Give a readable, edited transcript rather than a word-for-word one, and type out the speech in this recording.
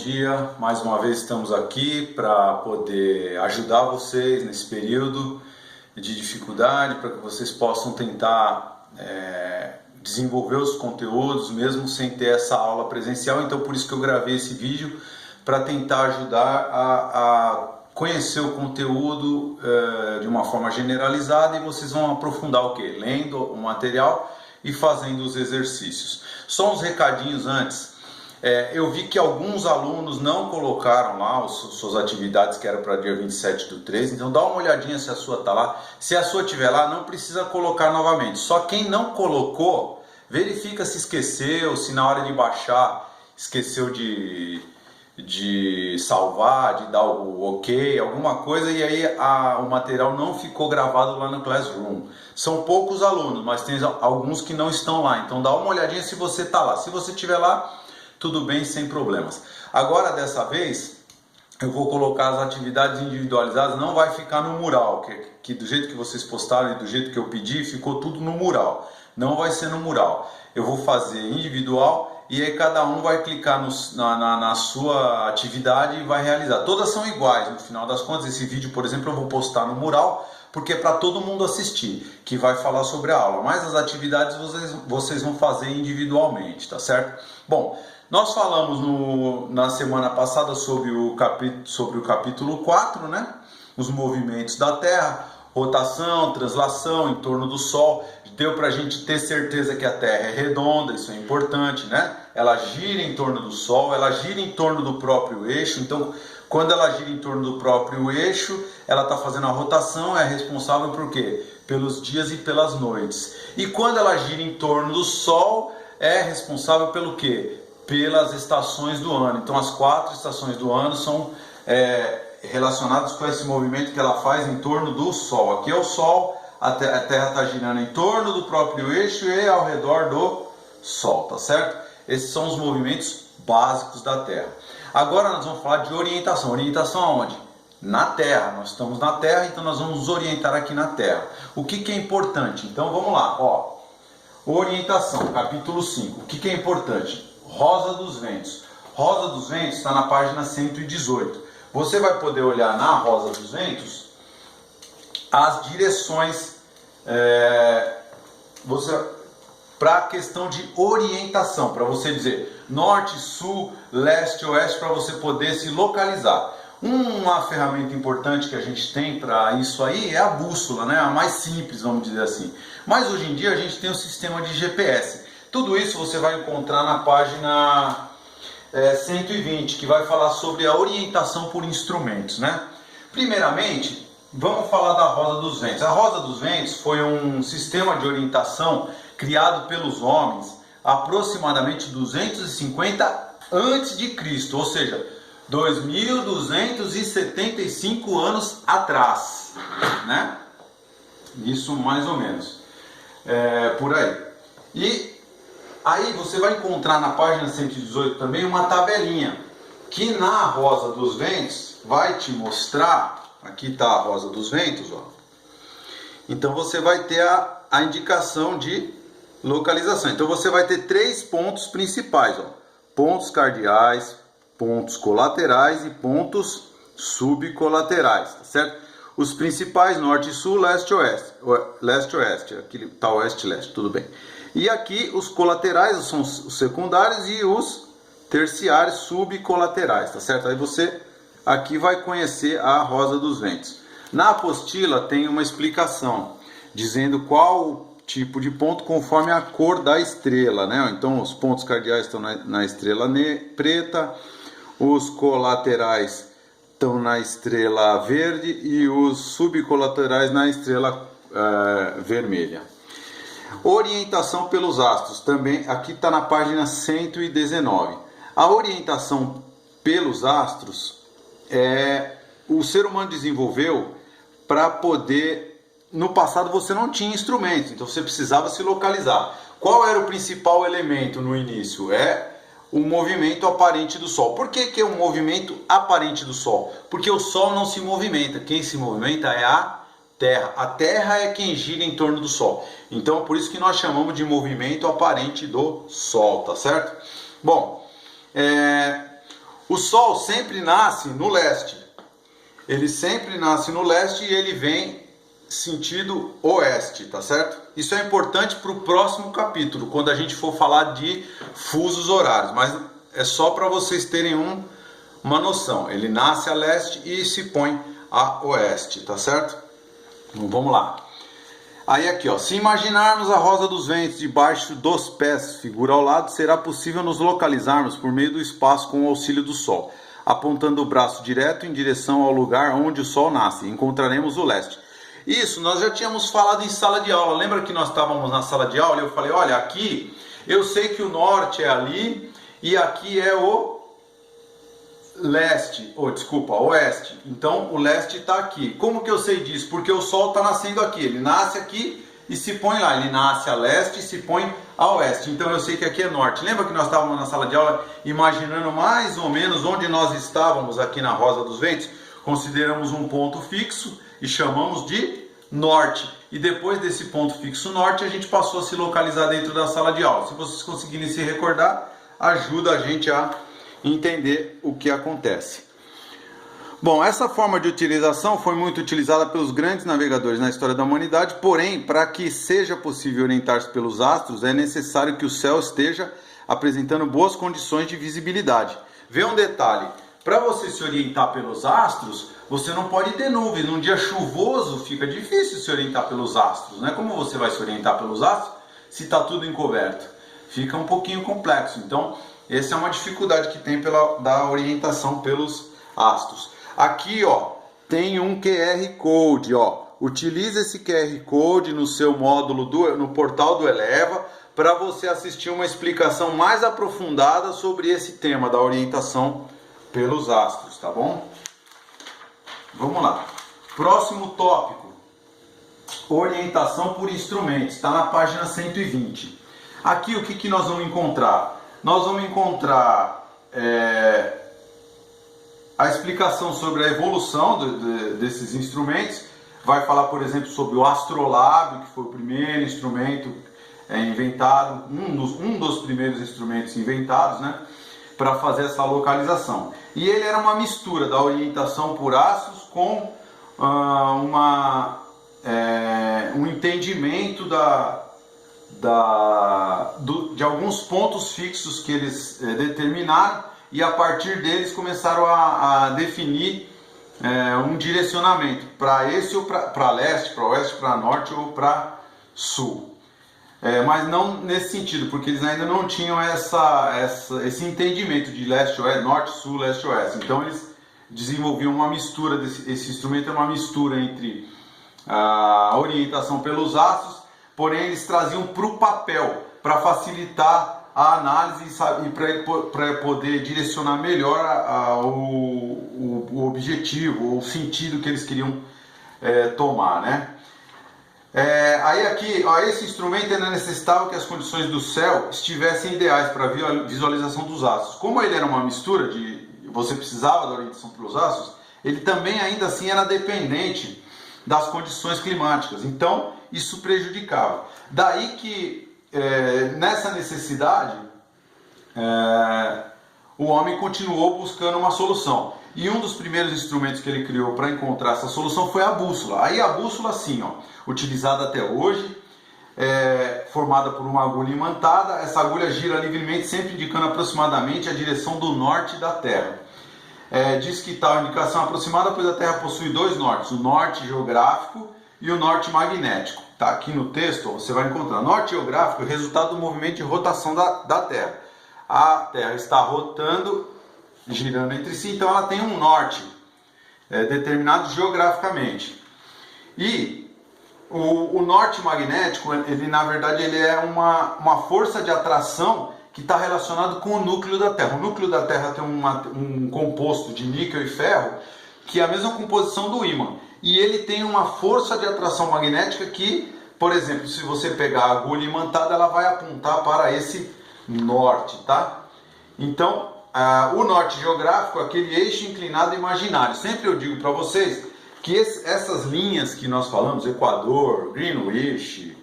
dia. Mais uma vez estamos aqui para poder ajudar vocês nesse período de dificuldade, para que vocês possam tentar desenvolver os conteúdos mesmo sem ter essa aula presencial. Então por isso que eu gravei esse vídeo, para tentar ajudar a conhecer o conteúdo de uma forma generalizada, e vocês vão aprofundar o que? Lendo o material e fazendo os exercícios. Só uns recadinhos antes. Eu vi que alguns alunos não colocaram lá suas atividades que era para dia 27/3, então dá uma olhadinha se a sua está lá. Se a sua estiver lá, não precisa colocar novamente. Só quem não colocou, verifica se esqueceu, se na hora de baixar esqueceu de salvar, de dar o ok, alguma coisa, e aí o material não ficou gravado lá no Classroom. São poucos alunos, mas tem alguns que não estão lá, então dá uma olhadinha se você está lá. Se você estiver lá, tudo bem, sem problemas. Agora, dessa vez, eu vou colocar as atividades individualizadas, não vai ficar no mural, que do jeito que vocês postaram e do jeito que eu pedi, ficou tudo no mural. Não vai ser no mural. Eu vou fazer individual e aí cada um vai clicar na sua atividade e vai realizar. Todas são iguais, no final das contas. Esse vídeo, por exemplo, eu vou postar no mural, porque é para todo mundo assistir, que vai falar sobre a aula. Mas as atividades vocês vão fazer individualmente, tá certo? Bom, nós falamos na semana passada sobre o capítulo 4, né? Os movimentos da Terra, rotação, translação em torno do Sol. Deu para a gente ter certeza que a Terra é redonda, isso é importante, né? Ela gira em torno do Sol, ela gira em torno do próprio eixo. Então, quando ela gira em torno do próprio eixo, ela está fazendo a rotação, é responsável por quê? Pelos dias e pelas noites. E quando ela gira em torno do Sol, é responsável pelo quê? Pelas estações do ano. Então as 4 estações do ano são relacionadas com esse movimento que ela faz em torno do Sol. Aqui é o Sol, a Terra está girando em torno do próprio eixo e ao redor do Sol, tá certo? Esses são os movimentos básicos da Terra. Agora nós vamos falar de orientação. Orientação aonde? Na Terra. Nós estamos na Terra, então nós vamos nos orientar aqui na Terra. O que é importante? Então vamos lá, ó. Orientação, capítulo 5. O que é importante? Rosa dos Ventos. Rosa dos Ventos está na página 118. Você vai poder olhar na Rosa dos Ventos as direções para a questão de orientação, para você dizer norte, sul, leste, oeste, para você poder se localizar. Uma ferramenta importante que a gente tem para isso aí é a bússola, né? A mais simples, vamos dizer assim. Mas hoje em dia a gente tem um sistema de GPS. Tudo isso você vai encontrar na página 120, que vai falar sobre a orientação por instrumentos, né? Primeiramente, vamos falar da Rosa dos Ventos. A Rosa dos Ventos foi um sistema de orientação criado pelos homens aproximadamente 250 a.C., ou seja, 2.275 anos atrás, né? Isso mais ou menos, por aí. E aí você vai encontrar na página 118 também uma tabelinha, que na Rosa dos Ventos vai te mostrar, aqui está a Rosa dos Ventos, ó. Então você vai ter a indicação de localização. Então você vai ter 3 pontos principais, ó. Pontos cardeais, pontos colaterais e pontos subcolaterais, tá certo? Os principais, norte e sul, leste e oeste. Leste e oeste, aqui está oeste e leste, tudo bem. E aqui os colaterais são os secundários e os terciários subcolaterais, tá certo? Aí você aqui vai conhecer a Rosa dos Ventos. Na apostila tem uma explicação dizendo qual tipo de ponto conforme a cor da estrela, né? Então os pontos cardeais estão na estrela preta, os colaterais estão na estrela verde e os subcolaterais na estrela vermelha. Orientação pelos astros, também aqui está na página 119. A orientação pelos astros o ser humano desenvolveu para poder, no passado você não tinha instrumentos, então você precisava se localizar. Qual era o principal elemento no início? O movimento aparente do Sol. Por que é um movimento aparente do Sol? Porque o Sol não se movimenta, quem se movimenta é a Terra. A Terra é quem gira em torno do Sol. Então, por isso que nós chamamos de movimento aparente do Sol, tá certo? Bom, O Sol sempre nasce no leste. Ele sempre nasce no leste e ele vem sentido oeste, tá certo? Isso é importante para o próximo capítulo, quando a gente for falar de fusos horários, mas é só para vocês terem uma noção. Ele nasce a leste e se põe a oeste, tá certo? Então, vamos lá. Aí aqui, ó, se imaginarmos a rosa dos ventos debaixo dos pés, figura ao lado, será possível nos localizarmos por meio do espaço com o auxílio do Sol. Apontando o braço direto em direção ao lugar onde o Sol nasce, encontraremos o leste. Isso, nós já tínhamos falado em sala de aula. Lembra que nós estávamos na sala de aula e eu falei, olha, aqui eu sei que o norte é ali e aqui é o leste, oeste. Então o leste está aqui. Como que eu sei disso? Porque o Sol está nascendo aqui. Ele nasce aqui e se põe lá. Ele nasce a leste e se põe a oeste. Então eu sei que aqui é norte. Lembra que nós estávamos na sala de aula imaginando mais ou menos onde nós estávamos aqui na Rosa dos Ventos? Consideramos um ponto fixo e chamamos de norte. E depois desse ponto fixo norte, a gente passou a se localizar dentro da sala de aula. Se vocês conseguirem se recordar, ajuda a gente a entender o que acontece. Bom, essa forma de utilização foi muito utilizada pelos grandes navegadores na história da humanidade, porém, para que seja possível orientar-se pelos astros, é necessário que o céu esteja apresentando boas condições de visibilidade. Vê um detalhe, para você se orientar pelos astros, você não pode ter nuvens. Num dia chuvoso fica difícil se orientar pelos astros, né? Como você vai se orientar pelos astros se está tudo encoberto? Fica um pouquinho complexo. Então, essa é uma dificuldade que tem da orientação pelos astros. Aqui, ó, tem um QR Code, ó. Utilize esse QR Code no seu módulo, no portal do Eleva, para você assistir uma explicação mais aprofundada sobre esse tema da orientação pelos astros, tá bom? Vamos lá. Próximo tópico. Orientação por instrumentos. Está na página 120. Aqui o que nós vamos encontrar? Nós vamos encontrar a explicação sobre a evolução desses instrumentos. Vai falar, por exemplo, sobre o astrolábio, que foi o primeiro instrumento inventado, um dos primeiros instrumentos inventados, né, para fazer essa localização. E ele era uma mistura da orientação por astros com um entendimento de alguns pontos fixos que eles determinaram, e a partir deles começaram a definir um direcionamento para esse ou para leste, para oeste, para norte ou para sul. Mas não nesse sentido, porque eles ainda não tinham esse entendimento de leste, oeste, norte, sul, leste, oeste. Então eles desenvolviam uma mistura, esse instrumento é uma mistura entre a orientação pelos astros, porém eles traziam para o papel, para facilitar a análise e para poder direcionar melhor o objetivo, o sentido que eles queriam tomar, né? Aí aqui, ó, esse instrumento ainda necessitava que as condições do céu estivessem ideais para a visualização dos astros. Como ele era uma mistura você precisava da orientação pelos astros, ele também ainda assim era dependente das condições climáticas. Então isso prejudicava. Daí que nessa necessidade o homem continuou buscando uma solução. E um dos primeiros instrumentos que ele criou para encontrar essa solução foi a bússola. Aí a bússola, assim, ó, utilizada até hoje, formada por uma agulha imantada. Essa agulha gira livremente, sempre indicando aproximadamente a direção do norte da Terra. Diz que tal indicação aproximada, pois a Terra possui dois nortes, o norte geográfico e o norte magnético. Tá aqui no texto, ó, você vai encontrar norte geográfico, resultado do movimento de rotação da Terra. A Terra está rotando, girando entre si, então ela tem um norte determinado geograficamente. E o norte magnético, ele na verdade ele é uma força de atração que está relacionado com o núcleo da Terra. O núcleo da Terra tem um composto de níquel e ferro, que é a mesma composição do ímã. E ele tem uma força de atração magnética que, por exemplo, se você pegar a agulha imantada, ela vai apontar para esse norte, tá? Então, o norte geográfico é aquele eixo inclinado imaginário. Sempre eu digo para vocês que essas linhas que nós falamos, Equador, Greenwich,